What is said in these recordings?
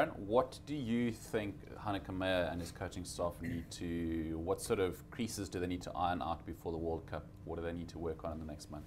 Darren, what do you think Hanneke Meyer and his coaching staff need to, what sort of creases do they need to iron out before the World Cup? What do they need to work on in the next month?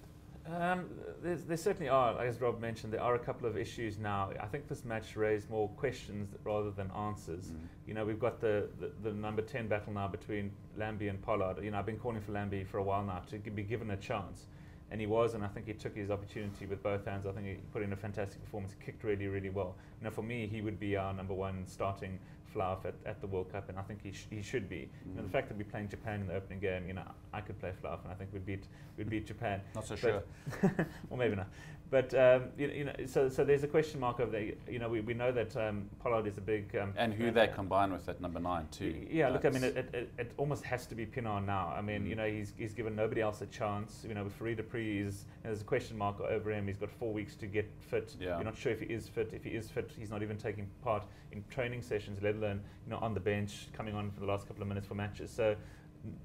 There certainly are, as Rob mentioned, there are a couple of issues now. I think this match raised more questions rather than answers. You know, we've got the number 10 battle now between Lambie and Pollard. You know, I've been calling for Lambie for a while now to be given a chance. And he was, and I think he took his opportunity with both hands. I think he put in a fantastic performance, kicked really, really well. You know, for me, he would be our number one starting fly-off at the World Cup, and I think he should be. You know, the fact that we're playing Japan in the opening game, you know, I could play fly-off, and I think we'd beat Japan. Not so sure. Well, maybe not. But you know, so there's a question mark over there. You know, we know that Pollard is a big and who they combine with at number 9 too. Yeah, look, I mean, it almost has to be Pienaar now. I mean, you know, he's given nobody else a chance. You know, with Farid there's a question mark over him. He's got 4 weeks to get fit. Yeah. You're not sure if he is fit. If he is fit, he's not even taking part in training sessions, let alone, you know, on the bench, coming on for the last couple of minutes for matches. So,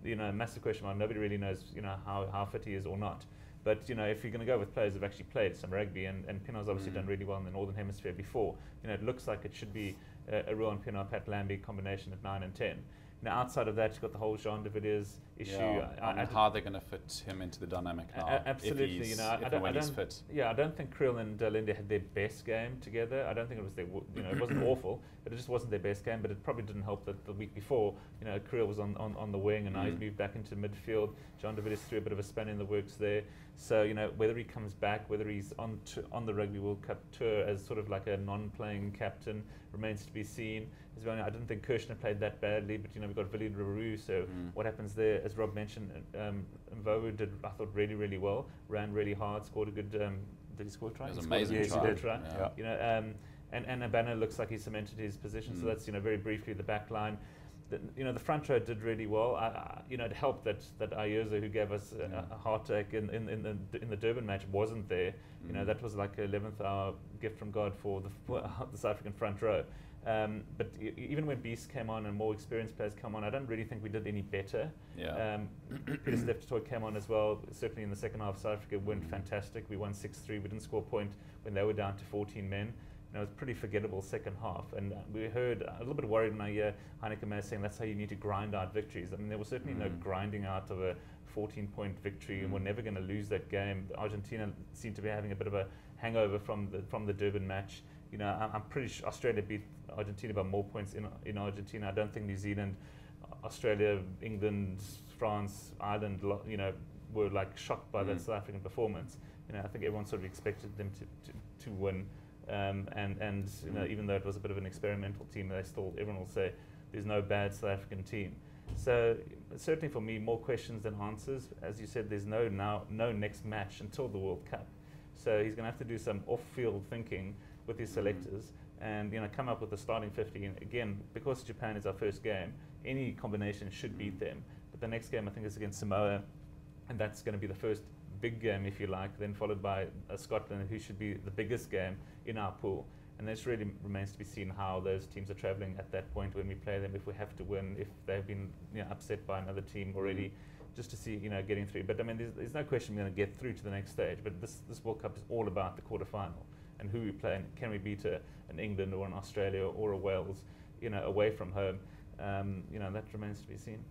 you know, massive question mark. Nobody really knows, you know, how fit he is or not. But, you know, if you're going to go with players who've actually played some rugby, and Pienaar's obviously done really well in the Northern Hemisphere before, you know, it looks like it should be a Rowan Pienaar, Pat Lambie combination at 9 and 10. Now, outside of that, you've got the whole Jean de Villiers issue. Yeah, how they're going to fit him into the dynamic now. Absolutely, if you know, when he's fit. Yeah, I don't think Kriel and Linde had their best game together. I don't think it was you know, it wasn't awful, but it just wasn't their best game. But it probably didn't help that the week before, you know, Kriel was on the wing, and now he's moved back into midfield. Jean de Villiers threw a bit of a span in the works there. So, you know, whether he comes back, whether he's on the Rugby World Cup tour as sort of like a non-playing captain, remains to be seen. I didn't think Kirshner played that badly, but, you know, we've got Villiers Leroux, so what happens there, as Rob mentioned, Mvowu did, I thought, really, really well, ran really hard, scored a good, did he score a try? It was amazing try. Yes, he did try. Yeah. You know, and Abana looks like he cemented his position, so that's, you know, very briefly the back line. You know, the front row did really well. You know, it helped that Ayerza, who gave us a heartache in the Durban match, wasn't there. You know, that was like an 11th hour gift from God for the South African front row. But even when Beast came on and more experienced players come on, I don't really think we did any better. Yeah. Peter Steptoe came on as well. Certainly in the second half, South Africa went fantastic. We won 6-3. We didn't score a point when they were down to 14 men. It was a pretty forgettable second half, and we heard a little bit worried when I hear Hanneke Meyer saying that's how you need to grind out victories. I mean, there was certainly no grinding out of a 14-point victory, and we're never going to lose that game. Argentina seemed to be having a bit of a hangover from the Durban match. You know, I'm pretty sure Australia beat Argentina by more points in Argentina. I don't think New Zealand, Australia, England, France, Ireland, you know, were like shocked by that South African performance. You know, I think everyone sort of expected them to win. And you know, even though it was a bit of an experimental team, everyone will say there's no bad South African team. So certainly for me, more questions than answers. As you said, there's no next match until the World Cup. So he's going to have to do some off-field thinking with his selectors, and, you know, come up with a starting 50. And again, because Japan is our first game, any combination should beat them. But the next game, I think, is against Samoa, and that's going to be the first big game, if you like, then followed by Scotland, who should be the biggest game in our pool. And this really remains to be seen how those teams are travelling at that point when we play them, if we have to win, if they've been, you know, upset by another team already, just to see, you know, getting through. But I mean, there's no question we're going to get through to the next stage, but this World Cup is all about the quarterfinal and who we play, and can we beat an England or an Australia or a Wales, you know, away from home. You know, that remains to be seen.